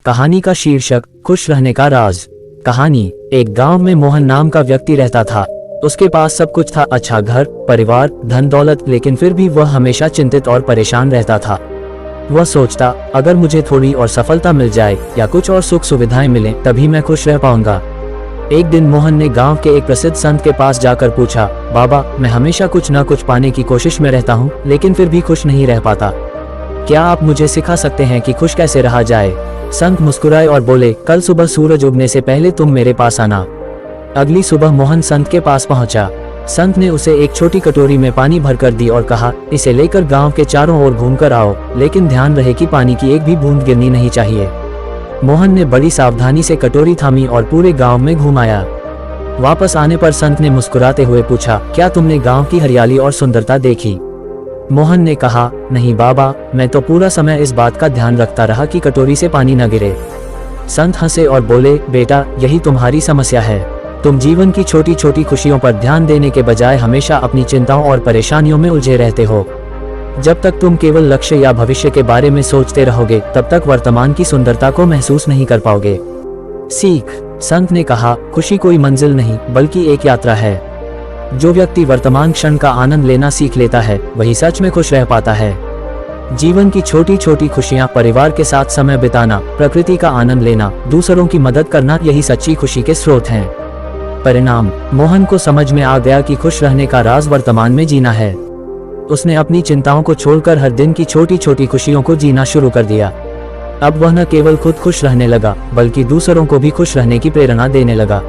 कहानी का शीर्षक खुश रहने का राज। कहानी। एक गांव में मोहन नाम का व्यक्ति रहता था। उसके पास सब कुछ था, अच्छा घर, परिवार, धन दौलत, लेकिन फिर भी वह हमेशा चिंतित और परेशान रहता था। वह सोचता, अगर मुझे थोड़ी और सफलता मिल जाए या कुछ और सुख सुविधाएं मिलें तभी मैं खुश रह पाऊंगा। एक दिन मोहन ने गांव के एक प्रसिद्ध संत के पास जाकर पूछा, बाबा, मैं हमेशा कुछ न कुछ पाने की कोशिश में रहता हूँ, लेकिन फिर भी खुश नहीं रह पाता। क्या आप मुझे सिखा सकते हैं कि खुश कैसे रहा जाए? संत मुस्कुराए और बोले, कल सुबह सूरज उगने से पहले तुम मेरे पास आना। अगली सुबह मोहन संत के पास पहुंचा। संत ने उसे एक छोटी कटोरी में पानी भरकर दी और कहा, इसे लेकर गांव के चारों ओर घूमकर आओ, लेकिन ध्यान रहे कि पानी की एक भी बूंद गिरनी नहीं चाहिए। मोहन ने बड़ी सावधानी से कटोरी थामी और पूरे गांव में घुमाया। वापस आने पर संत ने मुस्कुराते हुए पूछा, क्या तुमने गांव की हरियाली और सुंदरता देखी? मोहन ने कहा, नहीं बाबा, मैं तो पूरा समय इस बात का ध्यान रखता रहा कि कटोरी से पानी न गिरे। संत हंसे और बोले, बेटा, यही तुम्हारी समस्या है। तुम जीवन की छोटी छोटी खुशियों पर ध्यान देने के बजाय हमेशा अपनी चिंताओं और परेशानियों में उलझे रहते हो। जब तक तुम केवल लक्ष्य या भविष्य के बारे में सोचते रहोगे, तब तक वर्तमान की सुंदरता को महसूस नहीं कर पाओगे। सीख। संत ने कहा, खुशी कोई मंजिल नहीं बल्कि एक यात्रा है। जो व्यक्ति वर्तमान क्षण का आनंद लेना सीख लेता है, वही सच में खुश रह पाता है। जीवन की छोटी छोटी खुशियां, परिवार के साथ समय बिताना, प्रकृति का आनंद लेना, दूसरों की मदद करना, यही सच्ची खुशी के स्रोत हैं। परिणाम। मोहन को समझ में आ गया कि खुश रहने का राज वर्तमान में जीना है। उसने अपनी चिंताओं को छोड़कर हर दिन की छोटी छोटी खुशियों को जीना शुरू कर दिया। अब वह न केवल खुद खुश रहने लगा, बल्कि दूसरों को भी खुश रहने की प्रेरणा देने लगा।